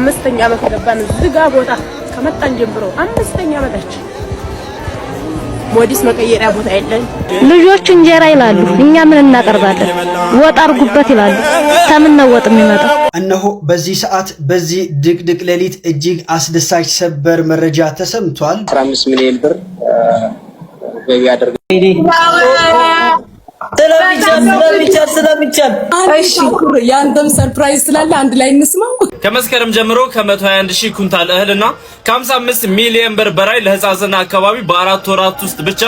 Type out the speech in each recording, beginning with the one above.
አምስተኛ ዓመት ገባን ዝጋ ቦታ ከመጣን ጀምሮ አምስተኛ ዓመታችን ሞዲስ መቀየሪያ ቦታ የለን። ልጆች እንጀራ ይላሉ፣ እኛ ምን እናቀርባለን? ወጥ አርጉበት ይላሉ። ከምን ነው ወጥ የሚመጣው? እነሆ በዚህ ሰዓት በዚህ ድቅድቅ ሌሊት እጅግ አስደሳች ሰበር መረጃ ተሰምቷል። 15 ሚሊዮን ብር ገቢ ያደርጋል። ስለሚቻል እሺ ያንተም ሰርፕራይዝ ስላለ አንድ ላይ እንስማው። ከመስከረም ጀምሮ ከ121,000 ኩንታል እህልና ከ55 ሚሊዮን ብር በላይ ለህፃናትና አካባቢ በ4 ወራት ውስጥ ብቻ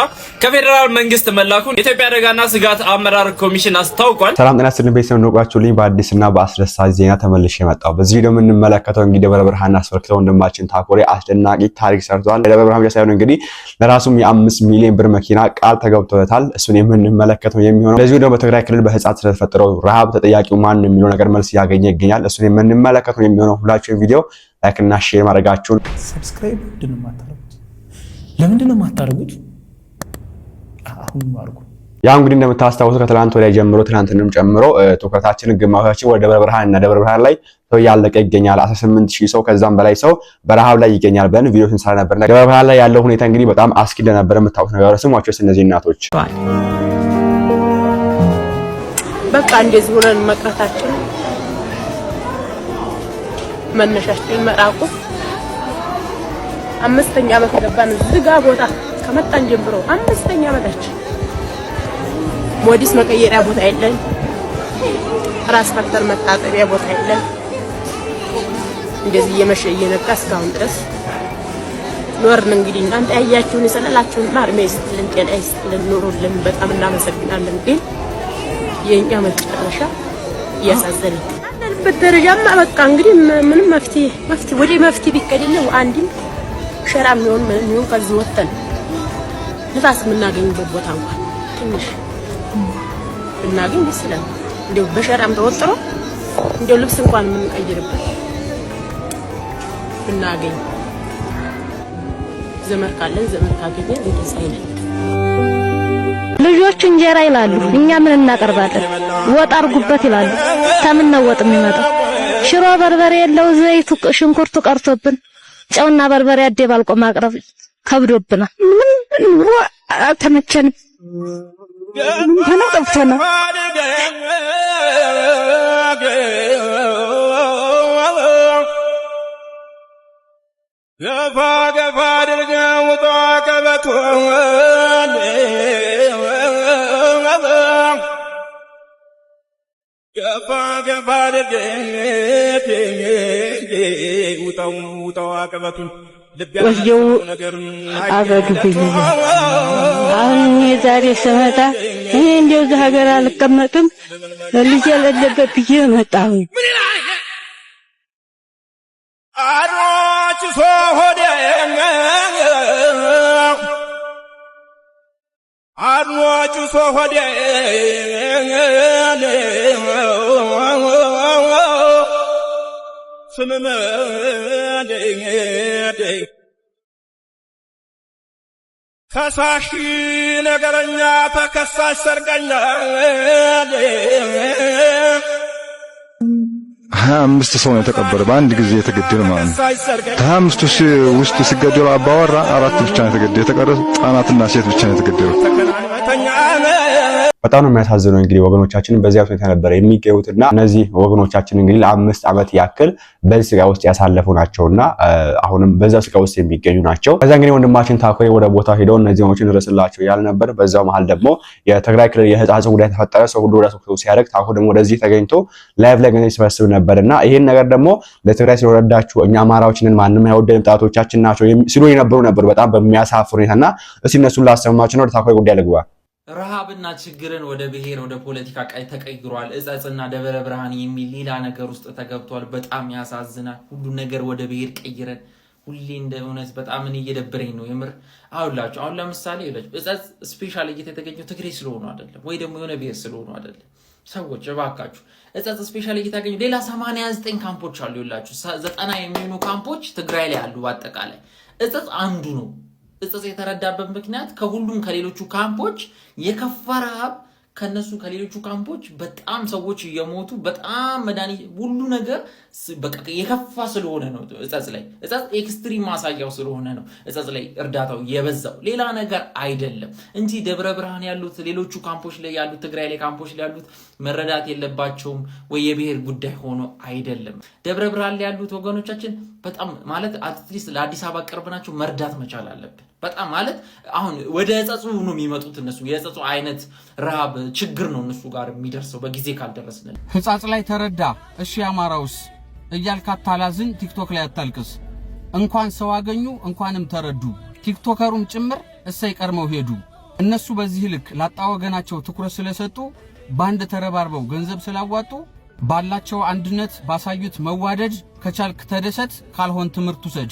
ከፌደራል መንግስት መላኩን የኢትዮጵያ አደጋና ስጋት አመራር ኮሚሽን አስታውቋል። ሰላም ጤና ይስጥልኝ ቤተሰብ እንደቋችሁልኝ በአዲስና በአስደሳች ዜና ተመልሼ መጣሁ። በዚህ ቪዲዮ የምንመለከተው እንግዲህ ደብረ ብርሃን አስፈርክተው ወንድማችን ታኮሬ አስደናቂ ታሪክ ሰርቷል። ደብረ ብርሃን ብቻ ሳይሆን እንግዲህ ለራሱም የ5 ሚሊዮን ብር መኪና ቃል ተገብቶለታል። እሱን የምንመለከተው የሚሆነው ለዚህ ቪዲዮ በትግራይ ክልል በህፃናት ስለተፈጠረው ረሃብ ተጠያቂው ማን ነው የሚለው ነገር መልስ ያገኘ ይገኛል። እሱን የምንመለከተው የሚሆነው ሁላችሁም ቪዲዮ ላይክ እና ሼር ማድረጋችሁን ሰብስክራይብ ለምንድነው የማታደርጉት? አሁን ማርጉ። ያው እንግዲህ እንደምታስታውሱት ከትላንት ወዲያ ጀምሮ ትላንትንም ጨምሮ ትኩረታችን ግማሾቻችን ወደ ደብረ ብርሃን እና ደብረ ብርሃን ላይ ሰው ያለቀ ይገኛል። 18000 ሰው ከዛም በላይ ሰው በረሃብ ላይ ይገኛል ብለን ቪዲዮ ስንሰራ ነበር። ደብረ ብርሃን ላይ ያለው ሁኔታ እንግዲህ በጣም አስኪ እንደነበረ የምታውቁት ነገር ስሟቸው እነዚህ እናቶች በቃ እንደዚህ ሆነን መቅረታችን መነሻችን መራቁ አምስተኛ ዓመት ገባን ዝጋ ቦታ ከመጣን ጀምሮ አምስተኛ ዓመታችን ሞዲስ መቀየሪያ ቦታ የለን፣ ራስ ፈክተር መታጠቢያ ቦታ የለን። እንደዚህ እየመሸ እየነጋ እስካሁን ድረስ ኖርን። እንግዲህ እናንተ ያያችሁን የሰላላችሁን ማርሜ ይስጥልን፣ ጤና ይስጥልን፣ ኑሩልን። በጣም እናመሰግናለን። ግን የኛ መጨረሻ እያሳዘነኝ ያለንበት ደረጃማ በቃ እንግዲህ ምንም መፍትሄ ወደ መፍትሄ ቢቀድልን አንድም ሸራም ይሁን ምንም ይሁን ከዚህ ወጥተን ንፋስ የምናገኝበት ቦታ እንኳን ትንሽ ብናገኝ ደስ ይላል። እንደው በሸራም ተወጥሮ እንደው ልብስ እንኳን የምንቀይርበት ብናገኝ ዘመድ ካለን ዘመድ ካገኘን እንደዛ አይነት ልጆች እንጀራ ይላሉ፣ እኛ ምን እናቀርባለን? ወጥ አርጉበት ይላሉ። ከምን ነው ወጥ የሚመጣው? ሽሮ በርበሬ የለው ዘይቱ ሽንኩርቱ ቀርቶብን ጨውና በርበሬ አደባልቆ ማቅረብ ከብዶብናል። ምን ኑሮ አልተመቸንም። ምን ተነጥፈና ገፋ አድርገው ተቀበቷል ገፋ አድርገው ውጣው አቀበቱን ወየው አበዱብኝ። አሁን የዛሬ ስመጣ እኔ እንደው እዚህ ሀገር አልቀመጥም ልጅ የሌለበት ብዬ መጣሁ። አድዋጭ ሶሆዴ አድዋጭ ሶሆዴ ከሳሽ ነገረኛ ተከሳሽ ሰርቀኛ 25 ሰው ነው የተቀበረ በአንድ ጊዜ የተገደለ ማለት ነው። 25 ውስጥ ሲገደሉ አባወራ 4 ብቻ ነው የተገደለ። የተቀረው ህፃናትና ሴት ብቻ ነው የተገደሉ። በጣም ነው የሚያሳዝነው። እንግዲህ ወገኖቻችን በዚያ ሁኔታ ነበር የሚገኙትና እነዚህ ወገኖቻችን እንግዲህ ለ5 ዓመት ያክል በዚህ ስቃይ ውስጥ ያሳለፉ ናቸውና አሁንም በዛ ስቃይ ውስጥ የሚገኙ ናቸው። ከዛ እንግዲህ ወንድማችን ታኮሬ ወደ ቦታው ሄደው እነዚህ ወገኖችን ድረስላቸው ያለ ነበር። በዛው መሃል ደግሞ የትግራይ ክልል የህፃናት ጉዳይ ተፈጠረ። ሰው ሁሉ ወደ ሰው ሲያደርግ ታኮ ደግሞ ወደዚህ ተገኝቶ ላይቭ ላይ ገንዘብ ሲሰበስብ ነበርና ይሄን ነገር ደግሞ ለትግራይ ስለወረዳችሁ እኛ አማራዎችንን ማንንም አይወደንም ጣቶቻችን ናቸው ሲሉ ነበር በጣም በሚያሳፍር ሁኔታና እስቲ እነሱን ላሰማችሁ ነው። ወደ ታኮሬ ጉዳይ ልግባ። ረሃብና ችግርን ወደ ብሔር ወደ ፖለቲካ ተቀይሯል። እጸጽና ደብረ ብርሃን የሚል ሌላ ነገር ውስጥ ተገብቷል። በጣም ያሳዝናል። ሁሉ ነገር ወደ ብሔር ቀይረን ሁሌ እንደ እውነት በጣም እኔ እየደበረኝ ነው የምር። አሁን ለምሳሌ እጸጽ ስፔሻል እየተገኘው ትግሬ ስለሆኑ አይደለም ወይ ደግሞ የሆነ ብሔር ስለሆኑ አይደለም። ሰዎች እባካችሁ እጸጽ ስፔሻል እየተገኘው ሌላ 89 ካምፖች አሉ ይላችሁ 90 የሚሆኑ ካምፖች ትግራይ ላይ አሉ። በአጠቃላይ እጸጽ አንዱ ነው። እጸጽ የተረዳበት ምክንያት ከሁሉም ከሌሎቹ ካምፖች የከፋ ረሃብ ከነሱ ከሌሎቹ ካምፖች በጣም ሰዎች እየሞቱ በጣም መድኃኒት ሁሉ ነገር በቃ የከፋ ስለሆነ ነው። እጸጽ ላይ እጸጽ ኤክስትሪም ማሳያው ስለሆነ ነው እጸጽ ላይ እርዳታው የበዛው ሌላ ነገር አይደለም እንጂ ደብረ ብርሃን ያሉት ሌሎቹ ካምፖች ላይ ያሉት ትግራይ ላይ ካምፖች ላይ ያሉት መረዳት የለባቸውም ወይ የብሔር ጉዳይ ሆኖ አይደለም። ደብረ ብርሃን ላይ ያሉት ወገኖቻችን በጣም ማለት አትሊስት ለአዲስ አበባ ቅርብ ናቸው፣ መርዳት መቻል አለብን። በጣም ማለት አሁን ወደ እጸጹ ነው የሚመጡት እነሱ የእጸጹ አይነት ረሃብ ችግር ነው እነሱ ጋር የሚደርሰው በጊዜ ካልደረስን። ህጻጽ ላይ ተረዳ እሺ አማራውስ እያልካት ታላዝን ቲክቶክ ላይ አታልቅስ። እንኳን ሰው አገኙ እንኳንም ተረዱ፣ ቲክቶከሩም ጭምር እሰይ ቀርመው ሄዱ። እነሱ በዚህ ልክ ላጣ ወገናቸው ትኩረት ስለሰጡ ባንድ ተረባርበው ገንዘብ ስላዋጡ ባላቸው አንድነት ባሳዩት መዋደድ ከቻልክ ተደሰት፣ ካልሆን ትምህርት ውሰድ።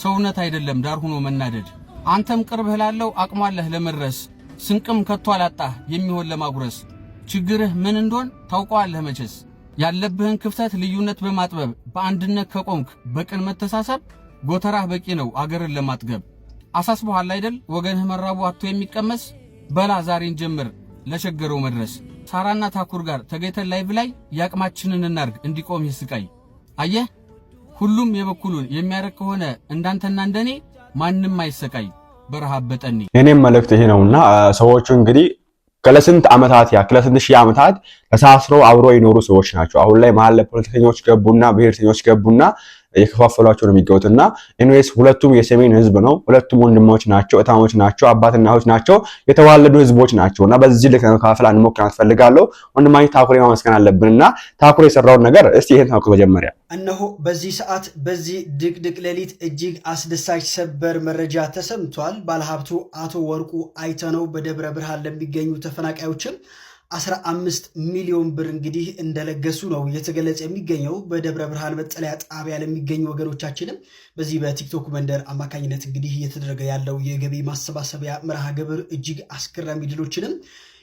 ሰውነት አይደለም ዳር ሆኖ መናደድ። አንተም ቅርብህ ላለው አቅሟለህ ለመድረስ፣ ስንቅም ከቶ አላጣህ የሚሆን ለማጉረስ። ችግርህ ምን እንደሆን ታውቀዋለህ መቼስ፣ ያለብህን ክፍተት ልዩነት በማጥበብ በአንድነት ከቆምክ በቅን መተሳሰብ፣ ጎተራህ በቂ ነው አገርን ለማጥገብ። አሳስበሃል አይደል ወገንህ መራቡ አጥቶ የሚቀመስ፣ በላ ዛሬን ጀምር ለቸገረው መድረስ። ሳራና ታኩር ጋር ተገይተን ላይቭ ላይ ያቅማችንን እናርግ እንዲቆም ይስቃይ። አየህ ሁሉም የበኩሉን የሚያረክ ከሆነ እንዳንተና እንደኔ ማንንም አይሰቃይ በረሃብ በጠኔ። የኔም መልእክት ይሄ ነውና ሰዎቹ እንግዲህ ለስንት ዓመታት ያክል ለስንት ሺህ ዓመታት ተሳስረው አብሮ የኖሩ ሰዎች ናቸው። አሁን ላይ መሀል ለፖለቲከኞች ገቡና ብሔርተኞች ገቡና የከፋፈሏቸው ነው የሚገቡትና ኤኒዌይስ ሁለቱም የሰሜን ህዝብ ነው። ሁለቱም ወንድሞች ናቸው፣ እታሞች ናቸው፣ አባትና እህቶች ናቸው፣ የተዋለዱ ህዝቦች ናቸውና በዚህ ልክ ለመከፋፈል አንሞክር ፈልጋለሁ። ወንድማችን ታኩሬ ማመስገን አለብንና ታኩሬ የሰራውን ነገር እስቲ ይሄን ታኩሬ መጀመሪያ እነሆ በዚህ ሰዓት በዚህ ድቅድቅ ሌሊት እጅግ አስደሳች ሰበር መረጃ ተሰምቷል። ባለሀብቱ አቶ ወርቁ አይተነው በደብረ ብርሃን ለሚገኙ ተፈናቃዮችም 15 ሚሊዮን ብር እንግዲህ እንደለገሱ ነው የተገለጸ የሚገኘው። በደብረ ብርሃን መጠለያ ጣቢያ ለሚገኙ ወገኖቻችንም በዚህ በቲክቶክ መንደር አማካኝነት እንግዲህ እየተደረገ ያለው የገቢ ማሰባሰቢያ መርሃ ግብር እጅግ አስገራሚ ድሎችንም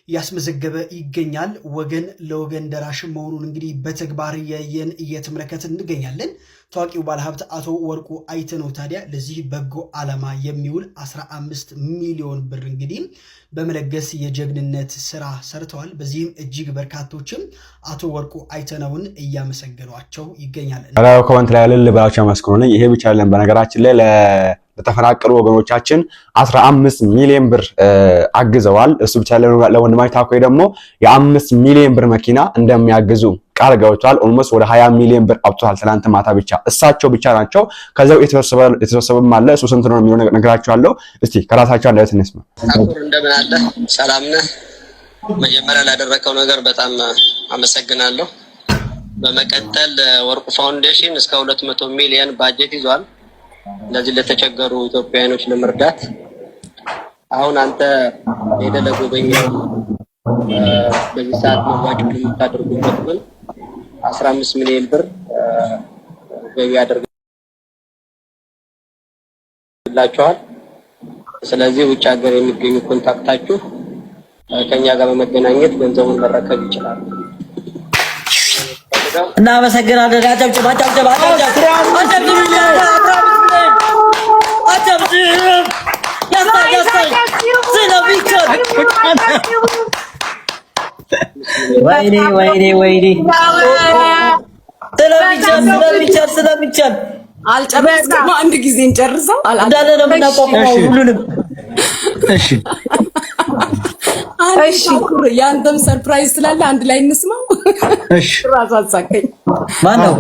ያስመዘገበ ይገኛል። ወገን ለወገን ደራሽ መሆኑን እንግዲህ በተግባር ያየን እየተመለከትን እንገኛለን። ታዋቂው ባለሀብት አቶ ወርቁ አይተነው ታዲያ ለዚህ በጎ ዓላማ የሚውል 15 ሚሊዮን ብር እንግዲህ በመለገስ የጀግንነት ስራ ሰርተዋል። በዚህም እጅግ በርካቶችም አቶ ወርቁ አይተነውን እያመሰገኗቸው ይገኛል። ኮሜንት ላይ ያለ ባላቸው መስክሩልኝ። ይሄ ብቻ አይደለም። በነገራችን ላይ ለተፈናቀሉ ወገኖቻችን 15 ሚሊዮን ብር አግዘዋል። እሱ ብቻ ለወንድማችን ታኩሬ ደግሞ የ5 ሚሊዮን ብር መኪና እንደሚያግዙ ቃል ገብቷል። ኦልሞስት ወደ 20 ሚሊዮን ብር አውጥቷል። ትናንት ማታ ብቻ እሳቸው ብቻ ናቸው። ከዛው የተሰበሰበም አለ። እሱ ስንት ነው የሚሆነው ነግራችኋለሁ። እስቲ ከራሳቸው አንደበት እንስማ። ታኩር እንደምን አለ? ሰላም ነህ? መጀመሪያ ላደረከው ነገር በጣም አመሰግናለሁ። በመቀጠል ወርቁ ፋውንዴሽን እስከ 200 ሚሊዮን ባጀት ይዟል ለዚህ ለተቸገሩ ኢትዮጵያውያኖች ለመርዳት። አሁን አንተ ሄደህ ለጎበኘው በዚህ ሰዓት መዋጮ የምታደርጉበት ግን 15 ሚሊዮን ብር ገቢ ያደርግላችኋል። ስለዚህ ውጭ ሀገር የሚገኙ ኮንታክታችሁ ከኛ ጋር በመገናኘት ገንዘቡን መረከብ ይችላል። እናመሰግናለን። አጨብጭብ አጨብጭብ አጨብጭብ ወይኔ ወይኔ ወይኔ ስለሚቻል አልጨረስኩም። አንድ ጊዜ እንጨርሰው እንዳለ ነው የምናቋቁመው ሁሉንም። እሺ ያንተም ሰርፕራይዝ ስላለ አንድ ላይ እንስማው። እሺ ራስ አሳቀኝ። ማነው?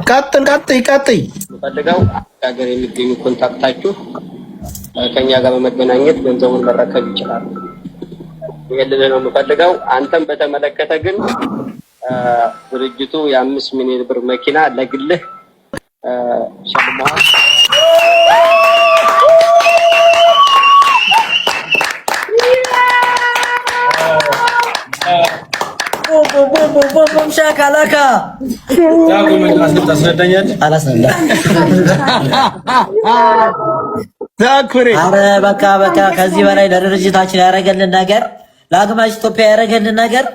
ቀጥል ፈልገው ሀገር የሚገኙ ኮንታክታችሁ ከኛ ጋር በመገናኘት ገንዘቡን መረከብ ይችላል። ይሄንን ነው የምፈልገው። አንተም በተመለከተ ግን ድርጅቱ የ5 ሚሊዮን ብር መኪና ለግልህ ሸልመዋል። ቦም ሻካላካ ኧረ በቃ ከዚህ በላይ ለድርጅታችን ያደረገልን ነገር ለአግማሽ ኢትዮጵያ ያደረገልን ነገር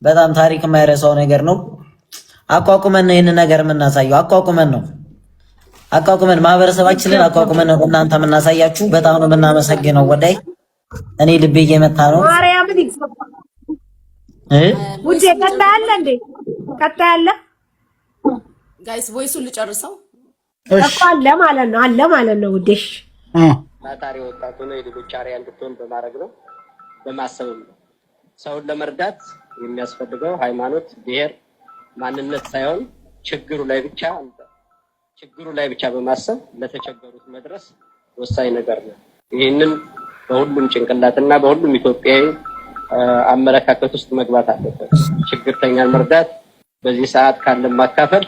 በጣም ታሪክ የማይረሳው ነገር ነው። አቋቁመን ነው ይሄንን ነገር የምናሳየው። አቋቁመን ማህበረሰባችንን አቋቁመን ነው እናንተ የምናሳያችሁ። በጣም ነው የምናመሰግነው። ወዳይ እኔ ልቤ እየመታ ነው። ውዴ ቀጣይ አለ እንዴ? ቀጣይ አለ ጋይስ ቮይሱን ልጨርሰው እኮ አለ ማለት ነው ውዴሽ ታታሪ ወጣቱ ነው የሌሎች አርአያ እንድትሆን በማድረግ ነው በማሰብም ነው። ሰውን ለመርዳት የሚያስፈልገው ሃይማኖት፣ ብሔር፣ ማንነት ሳይሆን ችግሩ ላይ ብቻ በማሰብ ለተቸገሩት መድረስ ወሳኝ ነገር ነው። ይህንን በሁሉም ጭንቅላትና በሁሉም ኢትዮጵያዊ አመለካከት ውስጥ መግባት አለበት። ችግርተኛን መርዳት በዚህ ሰዓት ካለን ማካፈል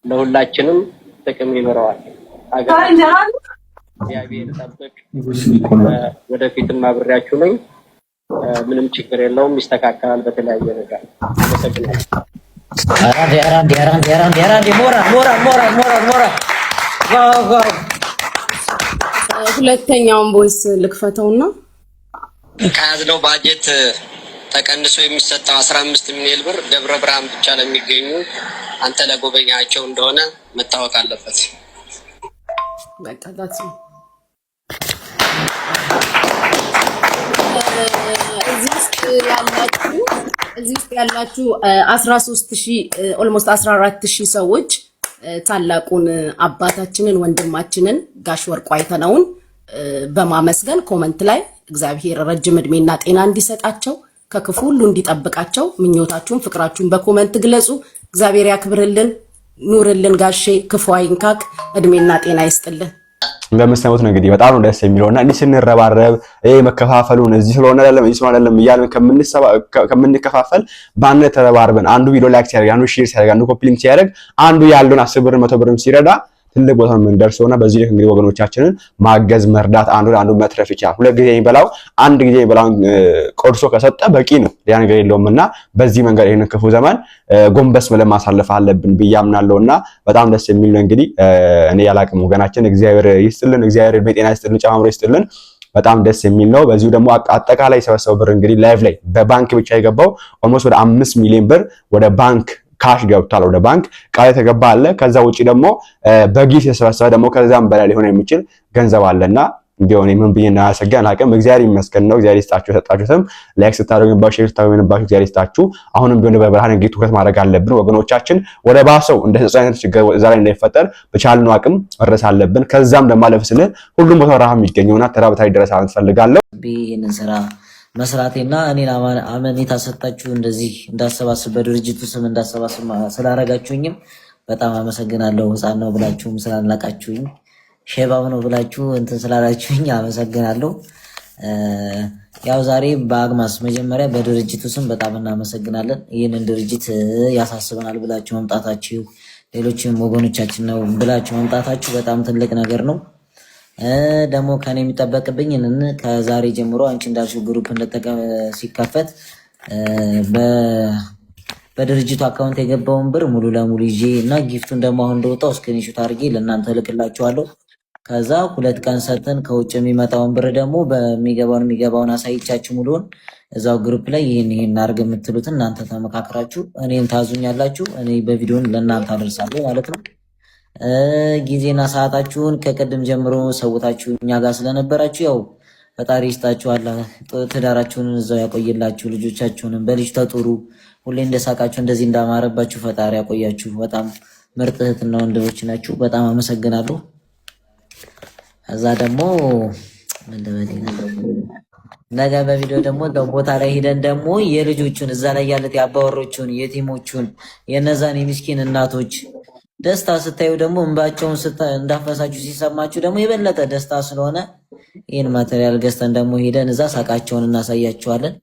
ለሁላችንም ጥቅም ይኖረዋል። እግዚአብሔር ይጠብቅ። ወደፊትም አብሬያችሁ ነኝ። ምንም ችግር የለውም፣ ይስተካከላል በተለያየ ነገር። አመሰግናለሁ። ሁለተኛውን ቮይስ ልክፈተውና ከያዝነው ባጀት ተቀንሶ የሚሰጠው 15 ሚሊዮን ብር ደብረ ብርሃን ብቻ ለሚገኙ አንተ ለጎበኛቸው እንደሆነ መታወቅ አለበት። በቃ that's it። እዚህ ውስጥ ያላችሁ 13000 ኦልሞስት 14000 ሰዎች ታላቁን አባታችንን ወንድማችንን ጋሽ ወርቁ አይተነውን በማመስገን ኮመንት ላይ እግዚአብሔር ረጅም እድሜና ጤና እንዲሰጣቸው ከክፉ ሁሉ እንዲጠብቃቸው ምኞታችሁን ፍቅራችሁን በኮመንት ግለጹ። እግዚአብሔር ያክብርልን፣ ኑርልን ጋሼ፣ ክፉ አይንካክ፣ እድሜና ጤና ይስጥልን። እንደምትሰሙት ነው እንግዲህ በጣም ነው ደስ የሚለውና እንዲህ ስንረባረብ መከፋፈሉን እዚህ ስለሆነ አይደለም እዚህ ስለሆነ አይደለም እያልን ከምንከፋፈል ባንነ ተረባርበን አንዱ ቪዲዮ ላይክ ሲያደርግ አንዱ ሼር ሲያደርግ አንዱ ኮፒ ሊንክ ሲያደርግ አንዱ ያለውን 10 ብር 100 ብርም ሲረዳ ትልቅ ቦታ ነው የምንደርሰውና በዚህ ልክ እንግዲህ ወገኖቻችንን ማገዝ መርዳት አንዱ መትረፍ ይችላል። ሁለት ጊዜ የሚበላው አንድ ጊዜ የሚበላውን ቆርሶ ከሰጠ በቂ ነው፣ ያ ነገር የለውምና በዚህ መንገድ ይሄን ክፉ ዘመን ጎንበስ ብለን ማሳለፍ አለብን ብያምናለሁና በጣም ደስ የሚል ነው። እንግዲህ እኔ ያላቅም ወገናችን እግዚአብሔር ይስጥልን፣ እግዚአብሔር በጤና ይስጥልን፣ ጨማምሮ ይስጥልን። በጣም ደስ የሚል ነው። በዚሁ ደግሞ አጠቃላይ ሰበሰበው ብር እንግዲህ ላይቭ ላይ በባንክ ብቻ የገባው ኦልሞስት ወደ 5 ሚሊዮን ብር ወደ ባንክ ካሽ ገብቷል፣ ወደ ባንክ ቃል የተገባ አለ። ከዛ ውጪ ደግሞ በጊፍት የተሰበሰበ ደግሞ ከዛም በላይ ሊሆን የሚችል ገንዘብ አለና እንዲሆነ ምን ብዬ እናሰጋን አቀም እግዚአብሔር ይመስገን ነው። እግዚአብሔር ይስጣችሁ፣ ሰጣችሁትም ላይክ ስታደርጉባችሁ ሼር ስታደርጉባችሁ እግዚአብሔር ይስጣችሁ። አሁንም ቢሆን በብርሃን እንግዲህ ትኩረት ማድረግ አለብን ወገኖቻችን። ወደ ባሰው እንደ አይነት ችግር ዛሬ እንዳይፈጠር በቻልነው አቅም መድረስ አለብን። ከዛም ደግሞ አለፍ ስንል ሁሉም ቦታ ረሃብ የሚገኘውና ተራበታይ ድረስ አንፈልጋለሁ። ይሄንን ስራ መስራቴና እኔን አመኔታ ሰጣችሁ እንደዚህ እንዳሰባስብ በድርጅቱ ስም እንዳሰባስብ ስላረጋችሁኝም በጣም አመሰግናለሁ። ህፃን ነው ብላችሁም ስላላቃችሁኝ ሼባው ነው ብላችሁ እንትን ስላላችሁኝ አመሰግናለሁ። ያው ዛሬ በአግማስ መጀመሪያ በድርጅቱ ስም በጣም እናመሰግናለን። ይህንን ድርጅት ያሳስበናል ብላችሁ መምጣታችሁ ሌሎችም ወገኖቻችን ነው ብላችሁ መምጣታችሁ በጣም ትልቅ ነገር ነው። ደግሞ ከኔ የሚጠበቅብኝ ከዛሬ ጀምሮ አንቺ እንዳልሽው ግሩፕ ሲከፈት በድርጅቱ አካውንት የገባውን ብር ሙሉ ለሙሉ ይዤ እና ጊፍቱን ደግሞ አሁን እንደወጣው ስክሪንሾት አድርጌ ለእናንተ ልክላችኋለሁ። ከዛ 2 ቀን ሰተን ከውጭ የሚመጣውን ብር ደግሞ የሚገባውን አሳይቻችሁ ሙሉውን እዛው ግሩፕ ላይ ይሄን አድርግ የምትሉትን እናንተ ተመካክራችሁ እኔን ታዙኛላችሁ። እኔ በቪዲዮን ለእናንተ አደርሳለሁ ማለት ነው። ጊዜና ሰዓታችሁን ከቀደም ጀምሮ ሰውታችሁ እኛ ጋር ስለነበራችሁ ያው ፈጣሪ ይስጣችሁ፣ አላህ ትዳራችሁን እዛው ያቆይላችሁ፣ ልጆቻችሁንም በልጅ ተጥሩ፣ ሁሌ እንደሳቃችሁ እንደዚህ እንዳማረባችሁ ፈጣሪ ያቆያችሁ። በጣም ምርጥ እህትና ወንድሞች ናችሁ። በጣም አመሰግናለሁ። እዛ ደግሞ ነገ በቪዲዮ ደግሞ ቦታ ላይ ሄደን ደግሞ የልጆቹን እዛ ላይ ያለት የአባወሮቹን የቲሞቹን የነዛን የምስኪን እናቶች ደስታ ስታዩ ደግሞ እንባቸውን እንዳፈሳችሁ ሲሰማችሁ ደግሞ የበለጠ ደስታ ስለሆነ ይህን ማቴሪያል ገዝተን ደግሞ ሄደን እዛ ሳቃቸውን እናሳያችኋለን።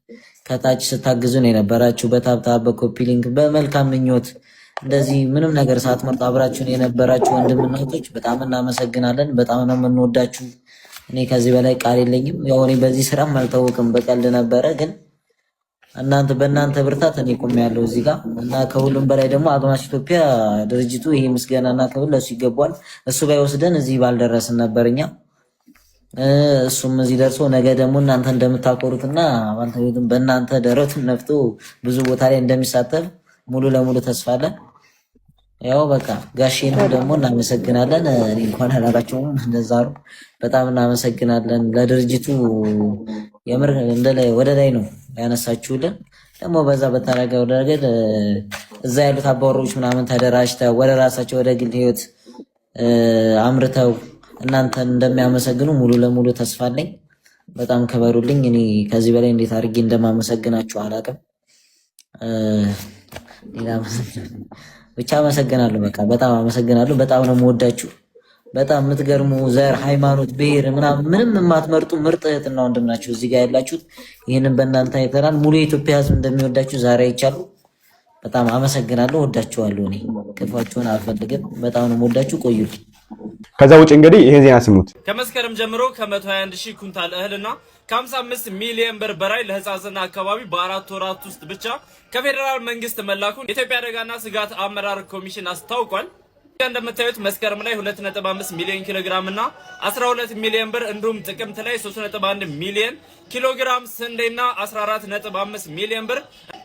ከታች ስታግዙን የነበራችሁ በታብታብ በኮፒ ሊንክ በመልካም ምኞት እንደዚህ ምንም ነገር ሳትመርጡ አብራችሁን የነበራችሁ ወንድምና እህቶች በጣም እናመሰግናለን። በጣም ነው የምንወዳችሁ። እኔ ከዚህ በላይ ቃል የለኝም። ያው እኔ በዚህ ስራም አልታወቅም፣ በቀልድ ነበረ፣ ግን በእናንተ ብርታት እኔ ቆሜያለሁ እዚህ ጋር እና ከሁሉም በላይ ደግሞ አግማስ ኢትዮጵያ ድርጅቱ ይሄ ምስጋናና ክብር ለሱ ይገባዋል። እሱ ባይወስደን እዚህ ባልደረስን ነበርኛ። እሱም እዚህ ደርሶ ነገ ደግሞ እናንተ እንደምታቆሩትና በእናንተ ደረቱን ነፍቶ ብዙ ቦታ ላይ እንደሚሳተፍ ሙሉ ለሙሉ ተስፋ አለን። ያው በቃ ጋሼንም ደግሞ እናመሰግናለን። እኔ እንኳን አላላችሁም እንደዛ ነው። በጣም እናመሰግናለን ለድርጅቱ። የምር ወደ ላይ ነው ያነሳችሁልን። ደግሞ በዛ በተረጋው ረገድ እዛ ያሉት አባወሮች ምናምን ተደራጅተው ወደ ራሳቸው ወደ ግል ህይወት አምርተው እናንተን እንደሚያመሰግኑ ሙሉ ለሙሉ ተስፋ አለኝ። በጣም ከበሩልኝ። እኔ ከዚህ በላይ እንዴት አድርጌ እንደማመሰግናችሁ አላውቅም። ሌላ ብቻ አመሰግናለሁ። በቃ በጣም አመሰግናለሁ። በጣም ነው የምወዳችሁ። በጣም የምትገርሙ ዘር፣ ሃይማኖት፣ ብሔር ምንም የማትመርጡ ምርጥ እህትና ወንድም ናችሁ እዚህ ጋር ያላችሁት። ይህንን በእናንተ አይተናል። ሙሉ የኢትዮጵያ ህዝብ እንደሚወዳችሁ ዛሬ አይቻሉ። በጣም አመሰግናለሁ። ወዳችኋለሁ። እኔ ክፋችሁን አልፈልግም። በጣም ነው የምወዳችሁ። ቆዩልኝ። ከዛ ውጭ እንግዲህ ይሄን ዜና ስሙት። ከመስከረም ጀምሮ ከ121,000 ኩንታል እህልና ከ55 ሚሊዮን ብር በላይ ለህፃጽና አካባቢ በ4 ወራት ውስጥ ብቻ ከፌደራል መንግስት መላኩን የኢትዮጵያ አደጋና ስጋት አመራር ኮሚሽን አስታውቋል። እንደምታዩት መስከረም ላይ 2.5 ሚሊዮን ኪሎ ግራም እና 12 ሚሊዮን ብር እንዲሁም ጥቅምት ላይ 3.1 ሚሊዮን ኪሎ ግራም ስንዴና 14.5 ሚሊዮን ብር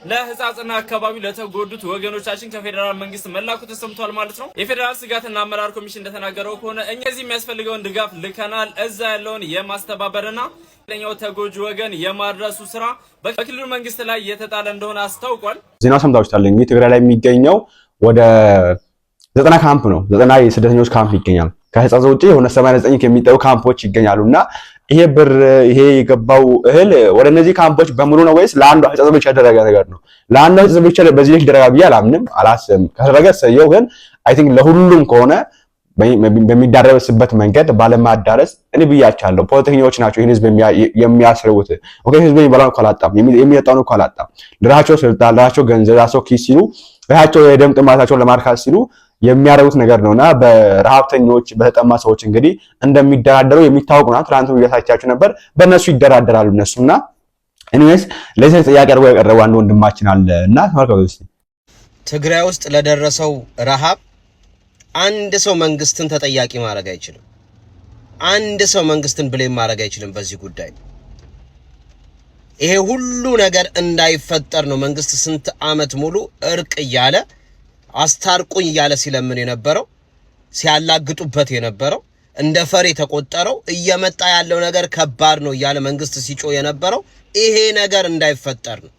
ለህፃጽና አካባቢ ለተጎዱት ወገኖቻችን ከፌደራል መንግስት መላኩ ተሰምቷል ማለት ነው። የፌደራል ስጋትና አመራር ኮሚሽን እንደተናገረው ከሆነ እኛ እዚህ የሚያስፈልገውን ድጋፍ ልከናል። እዛ ያለውን የማስተባበርና ለኛው ተጎጂ ወገን የማድረሱ ስራ በክልሉ መንግስት ላይ የተጣለ እንደሆነ አስታውቋል። ዜናው ሰምታችኋል። እንግዲህ ትግራይ ላይ የሚገኘው ወደ 90 ካምፕ ነው። 90 የስደተኞች ካምፕ ይገኛል። ከህፃጽ ውጪ የሆነ 89 የሚጠሩ ካምፖች ይገኛሉና ይሄ ብር ይሄ የገባው እህል ወደ እነዚህ ካምፖች በሙሉ ነው ወይስ ለአንዱ ህፃጽ ብቻ ያደረገ ነገር ነው? ለአንዱ ህፃጽ ብቻ በዚህ ልክ ይደረጋል ብዬ አላምንም፣ አላስብም። ከተደረገ ሰየው፣ ግን አይ ቲንክ ለሁሉም ከሆነ በሚዳረስበት መንገድ ባለማዳረስ እኔ ብያቻለሁ። ፖለቲከኞች ናቸው ይሄን ህዝብ የሚያስርቡት። ኦኬ ህዝብ የሚበላው እኮ አላጣም፣ የሚጠጣው እኮ አላጣም። ለራሳቸው ስልጣን፣ ለራሳቸው ገንዘብ፣ ለራሳቸው ኪስ ሲሉ፣ ለራሳቸው የደም ጥማታቸውን ለማርካት ሲሉ የሚያደርጉት ነገር ነውና በረሃብተኞች በተጠማ ሰዎች እንግዲህ እንደሚደራደሩ የሚታወቅ ነው። ትናንት እያሳያችሁ ነበር። በእነሱ ይደራደራሉ እነሱና። ኤኒዌይስ ለዚህ ጥያቄ አድርጎ ያቀረበው አንድ ወንድማችን አለ እና ተመልከቱ እስቲ። ትግራይ ውስጥ ለደረሰው ረሃብ አንድ ሰው መንግስትን ተጠያቂ ማድረግ አይችልም። አንድ ሰው መንግስትን ብሌም ማድረግ አይችልም በዚህ ጉዳይ። ይሄ ሁሉ ነገር እንዳይፈጠር ነው መንግስት ስንት አመት ሙሉ እርቅ እያለ አስታርቁኝ እያለ ሲለምን የነበረው፣ ሲያላግጡበት የነበረው፣ እንደ ፈሬ ተቆጠረው እየመጣ ያለው ነገር ከባድ ነው እያለ መንግስት ሲጮ የነበረው ይሄ ነገር እንዳይፈጠር ነው።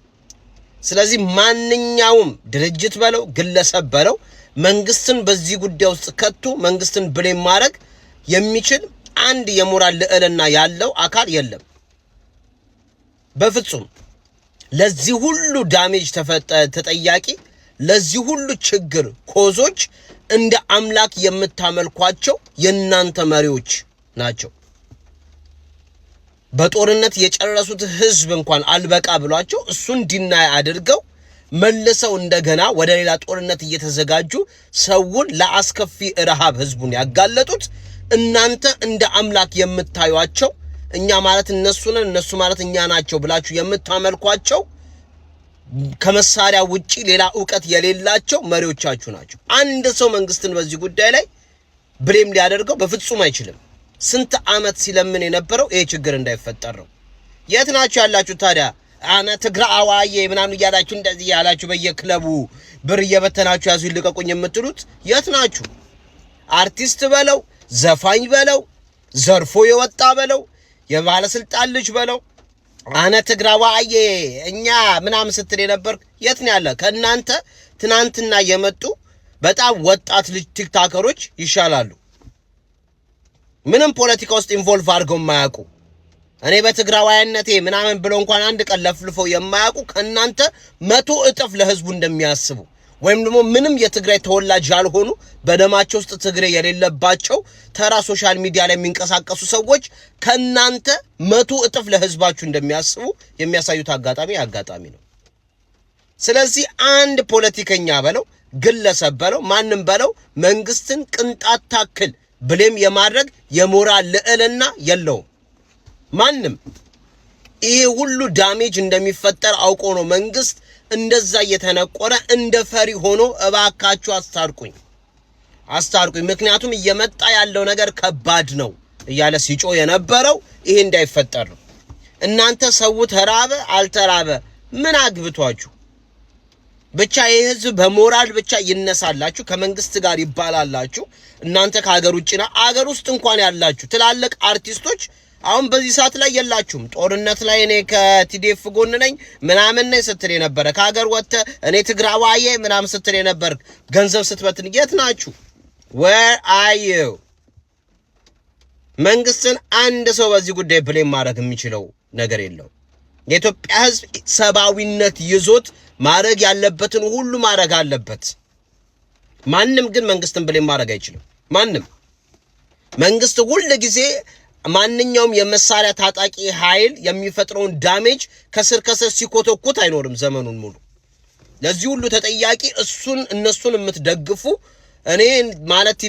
ስለዚህ ማንኛውም ድርጅት በለው ግለሰብ በለው መንግስትን በዚህ ጉዳይ ውስጥ ከቶ መንግስትን ብሌም ማድረግ የሚችል አንድ የሞራል ልዕልና ያለው አካል የለም በፍጹም። ለዚህ ሁሉ ዳሜጅ ተጠያቂ፣ ለዚህ ሁሉ ችግር ኮዞች እንደ አምላክ የምታመልኳቸው የናንተ መሪዎች ናቸው። በጦርነት የጨረሱት ህዝብ እንኳን አልበቃ ብሏቸው እሱን ዲናይ አድርገው መልሰው እንደገና ወደ ሌላ ጦርነት እየተዘጋጁ ሰውን ለአስከፊ ረሃብ ህዝቡን ያጋለጡት እናንተ እንደ አምላክ የምታዩአቸው፣ እኛ ማለት እነሱ ነን እነሱ ማለት እኛ ናቸው ብላችሁ የምታመልኳቸው ከመሳሪያ ውጪ ሌላ ዕውቀት የሌላቸው መሪዎቻችሁ ናቸው። አንድ ሰው መንግስትን በዚህ ጉዳይ ላይ ብሌም ሊያደርገው በፍጹም አይችልም። ስንት አመት ሲለምን የነበረው ይሄ ችግር እንዳይፈጠር ነው። የት ናችሁ ያላችሁ ታዲያ? አና ትግራዋዬ ምናምን እያላችሁ እንደዚህ ያላችሁ በየክለቡ ብር እየበተናችሁ ያዙ ይልቀቁኝ የምትሉት የት ናችሁ? አርቲስት በለው ዘፋኝ በለው ዘርፎ የወጣ በለው የባለስልጣን ልጅ በለው አና ትግራዋዬ እኛ ምናምን ስትል የነበር የት ነው ያለ? ከናንተ ትናንትና የመጡ በጣም ወጣት ልጅ ቲክቶከሮች ይሻላሉ። ምንም ፖለቲካ ውስጥ ኢንቮልቭ አድርገው የማያውቁ፣ እኔ በትግራዋይነቴ ምናምን ብለው እንኳን አንድ ቀን ለፍልፈው የማያውቁ ከናንተ 100 እጥፍ ለህዝቡ እንደሚያስቡ፣ ወይም ደግሞ ምንም የትግራይ ተወላጅ ያልሆኑ በደማቸው ውስጥ ትግሬ የሌለባቸው ተራ ሶሻል ሚዲያ ላይ የሚንቀሳቀሱ ሰዎች ከናንተ 100 እጥፍ ለህዝባችሁ እንደሚያስቡ የሚያሳዩት አጋጣሚ ነው። ስለዚህ አንድ ፖለቲከኛ በለው ግለሰብ በለው ማንም በለው መንግስትን ቅንጣት ታክል ብሌም የማድረግ የሞራል ልዕልና የለውም ማንም። ይሄ ሁሉ ዳሜጅ እንደሚፈጠር አውቆ ነው መንግስት እንደዛ እየተነቆረ እንደ ፈሪ ሆኖ እባካችሁ አስታርቁኝ፣ ምክንያቱም እየመጣ ያለው ነገር ከባድ ነው እያለ ሲጮ የነበረው ይሄ እንዳይፈጠር ነው። እናንተ ሰው ተራበ አልተራበ ምን አግብቷችሁ? ብቻ ይሄ ህዝብ በሞራል ብቻ ይነሳላችሁ፣ ከመንግስት ጋር ይባላላችሁ። እናንተ ከሀገር ውጭና አገር ውስጥ እንኳን ያላችሁ ትላልቅ አርቲስቶች አሁን በዚህ ሰዓት ላይ የላችሁም። ጦርነት ላይ እኔ ከቲዲኤፍ ጎን ነኝ ምናምን ነኝ ስትል የነበረ ከሀገር ወጥተ እኔ ትግራዋዬ ምናምን ስትል የነበር ገንዘብ ስትበትን የት ናችሁ? where are you? መንግስትን አንድ ሰው በዚህ ጉዳይ ብሌም ማድረግ የሚችለው ነገር የለው። የኢትዮጵያ ህዝብ ሰባዊነት ይዞት ማድረግ ያለበትን ሁሉ ማድረግ አለበት። ማንም ግን መንግስትን ብሌም ማድረግ አይችልም። ማንም መንግስት ሁሉ ጊዜ ማንኛውም የመሳሪያ ታጣቂ ኃይል የሚፈጥረውን ዳሜጅ ከስር ሲኮተኩት አይኖርም ዘመኑን ሙሉ። ለዚህ ሁሉ ተጠያቂ እነሱን የምትደግፉ እኔ ማለት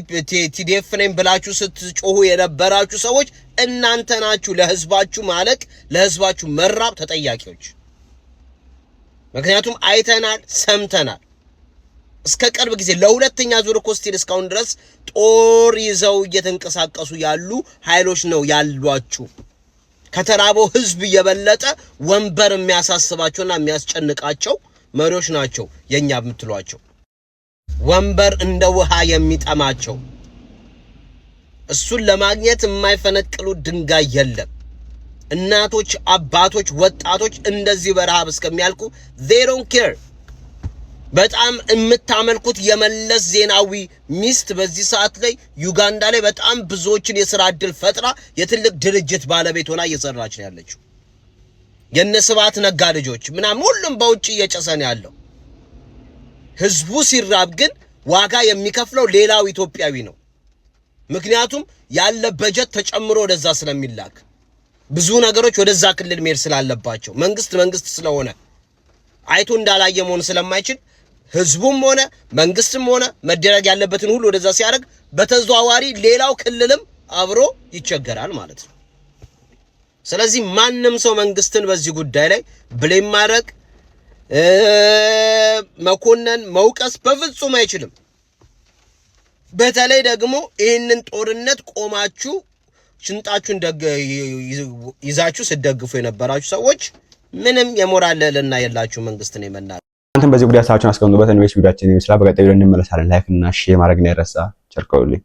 ቲዲኤፍ ነኝ ብላችሁ ስትጮሁ የነበራችሁ ሰዎች እናንተ ናችሁ ለህዝባችሁ ማለቅ ለህዝባችሁ መራብ ተጠያቂዎች። ምክንያቱም አይተናል ሰምተናል። እስከ ቅርብ ጊዜ ለሁለተኛ ዙር ኮስቲል እስካሁን ድረስ ጦር ይዘው እየተንቀሳቀሱ ያሉ ኃይሎች ነው ያሏችሁ። ከተራበው ህዝብ የበለጠ ወንበር የሚያሳስባቸውና የሚያስጨንቃቸው መሪዎች ናቸው የኛ የምትሏቸው። ወንበር እንደ ውሃ የሚጠማቸው እሱን ለማግኘት የማይፈነቅሉ ድንጋይ የለም። እናቶች፣ አባቶች፣ ወጣቶች እንደዚህ በረሃብ እስከሚያልቁ they don't care። በጣም የምታመልኩት የመለስ ዜናዊ ሚስት በዚህ ሰዓት ላይ ዩጋንዳ ላይ በጣም ብዙዎችን የሥራ ዕድል ፈጥራ የትልቅ ድርጅት ባለቤት ሆና እየሰራች ነው ያለችው። የነስባት ነጋ ልጆች ምናምን ሁሉም በውጭ እየጨሰ ነው ያለው። ህዝቡ ሲራብ ግን ዋጋ የሚከፍለው ሌላው ኢትዮጵያዊ ነው። ምክንያቱም ያለ በጀት ተጨምሮ ወደዛ ስለሚላክ ብዙ ነገሮች ወደዛ ክልል መሄድ ስላለባቸው መንግስት ስለሆነ አይቶ እንዳላየ መሆን ስለማይችል ህዝቡም ሆነ መንግስትም ሆነ መደረግ ያለበትን ሁሉ ወደዛ ሲያደርግ በተዘዋዋሪ ሌላው ክልልም አብሮ ይቸገራል ማለት ነው። ስለዚህ ማንም ሰው መንግስትን በዚህ ጉዳይ ላይ ብሌም ማድረግ መኮነን መውቀስ በፍጹም አይችልም። በተለይ ደግሞ ይህንን ጦርነት ቆማችሁ ሽንጣችሁን ይዛችሁ ስትደግፉ የነበራችሁ ሰዎች ምንም የሞራል ልዕልና የላችሁ መንግስትን የመናገር። እናንተም በዚህ ጉዳይ ሀሳባችሁን አስቀምጡበት። ኢንቨስት ቪዲዮአችን ይመስላል። በቀጣይ ቪዲዮ እንመለሳለን። ላይክ እና ሼር ማድረግ እንዳይረሳ። ቸር ቆዩልኝ።